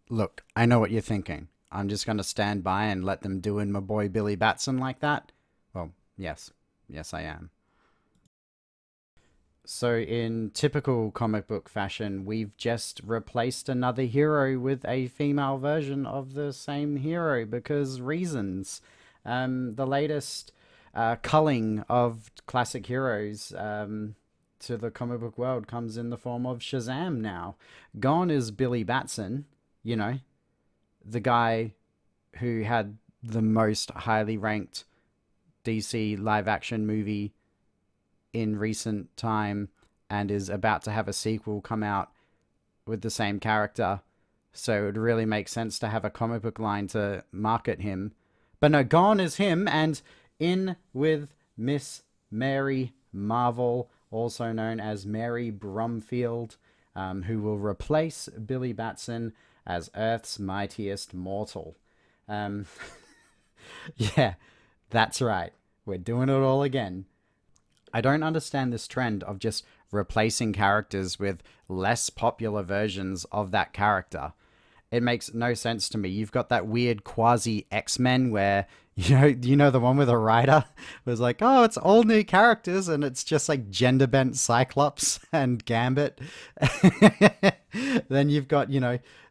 Look, I know what you're thinking. I'm just going to stand by and let them do in my boy Billy Batson like that? Well, yes. Yes, I am. So, in typical comic book fashion, we've just replaced another hero with a female version of the same hero because reasons. The latest culling of classic heroes to the comic book world comes in the form of Shazam now. Gone is Billy Batson, you know, the guy who had the most highly ranked DC live action movie in recent time and is about to have a sequel come out with the same character. So it would really make sense to have a comic book line to market him. But no, gone is him, and in with Miss Mary Marvel, also known as Mary Brumfield, who will replace Billy Batson as Earth's mightiest mortal. Um, yeah, that's right. We're doing it all again. I don't understand this trend of just replacing characters with less popular versions of that character. It makes no sense to me. You've got that weird quasi X-Men where you know the one with a writer was like, "Oh, it's all new characters," and it's just like gender bent Cyclops and Gambit. Then you've got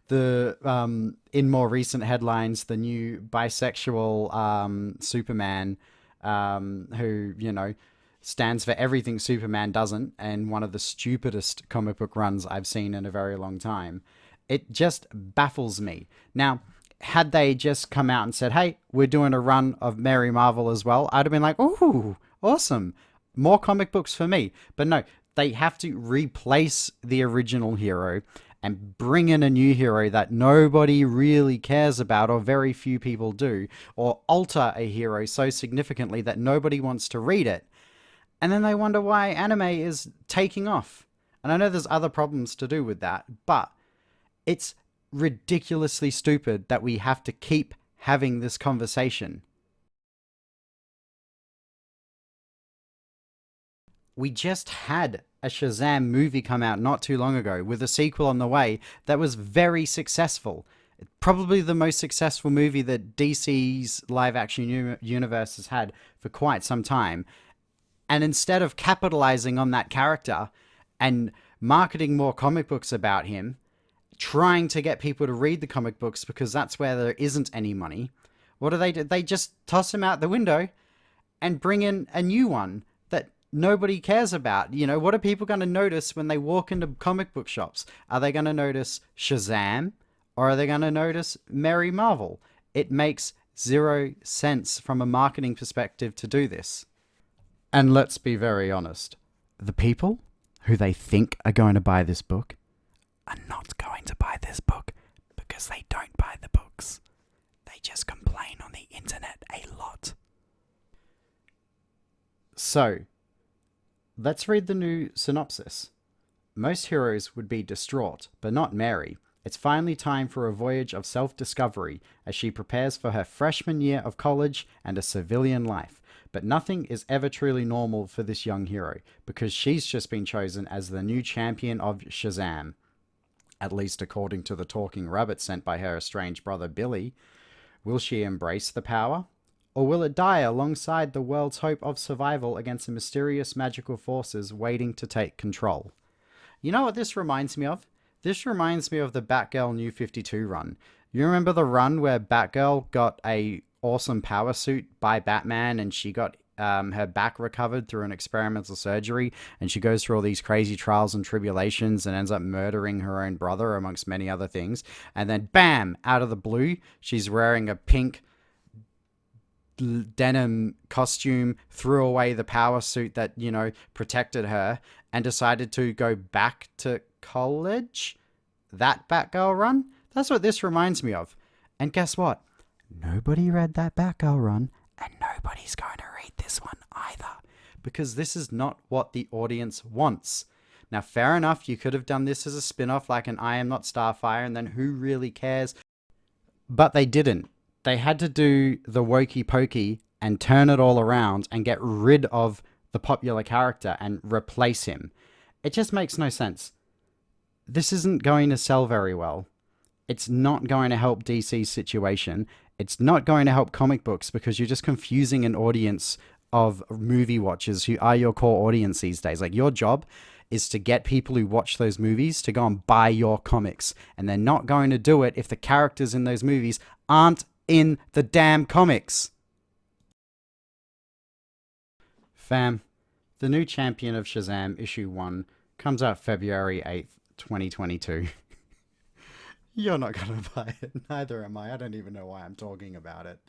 the in more recent headlines the new bisexual Superman, who stands for everything Superman doesn't, and one of the stupidest comic book runs I've seen in a very long time. It just baffles me. Now, had they just come out and said, "Hey, we're doing a run of Mary Marvel as well," I'd have been like, "Ooh, awesome. More comic books for me." But no, they have to replace the original hero and bring in a new hero that nobody really cares about, or very few people do, or alter a hero so significantly that nobody wants to read it. And then they wonder why anime is taking off. And I know there's other problems to do with that, but it's ridiculously stupid that we have to keep having this conversation. We just had a Shazam movie come out not too long ago with a sequel on the way that was very successful. Probably the most successful movie that DC's live action universe has had for quite some time. And instead of capitalizing on that character and marketing more comic books about him, trying to get people to read the comic books because that's where there isn't any money, what do? They just toss him out the window and bring in a new one that nobody cares about. What are people going to notice when they walk into comic book shops? Are they going to notice Shazam or are they going to notice Mary Marvel? It makes zero sense from a marketing perspective to do this. And let's be very honest, the people who they think are going to buy this book are not going to buy this book because they don't buy the books. They just complain on the internet a lot. So, let's read the new synopsis. Most heroes would be distraught, but not Mary. It's finally time for a voyage of self-discovery as she prepares for her freshman year of college and a civilian life. But nothing is ever truly normal for this young hero, because she's just been chosen as the new champion of Shazam. At least according to the talking rabbit sent by her estranged brother Billy. Will she embrace the power? Or will it die alongside the world's hope of survival against the mysterious magical forces waiting to take control? You know what this reminds me of? This reminds me of the Batgirl New 52 run. You remember the run where Batgirl got a awesome power suit by Batman and she got her back recovered through an experimental surgery, and she goes through all these crazy trials and tribulations and ends up murdering her own brother amongst many other things, and then bam, out of the blue, she's wearing a pink denim costume, threw away the power suit that protected her, and decided to go back to college. That Batgirl run, that's what this reminds me of. And guess what? Nobody read that Batgirl run, and nobody's going to read this one either, because this is not what the audience wants. Now, fair enough, you could have done this as a spin-off like an I Am Not Starfire, and then who really cares? But they didn't. They had to do the wokey pokey and turn it all around and get rid of the popular character and replace him. It just makes no sense. This isn't going to sell very well. It's not going to help DC's situation. It's not going to help comic books because you're just confusing an audience of movie watchers who are your core audience these days. Like, your job is to get people who watch those movies to go and buy your comics. And they're not going to do it if the characters in those movies aren't in the damn comics. Fam, the new Champion of Shazam issue 1 comes out February 8th, 2022. You're not gonna buy it. Neither am I. I don't even know why I'm talking about it.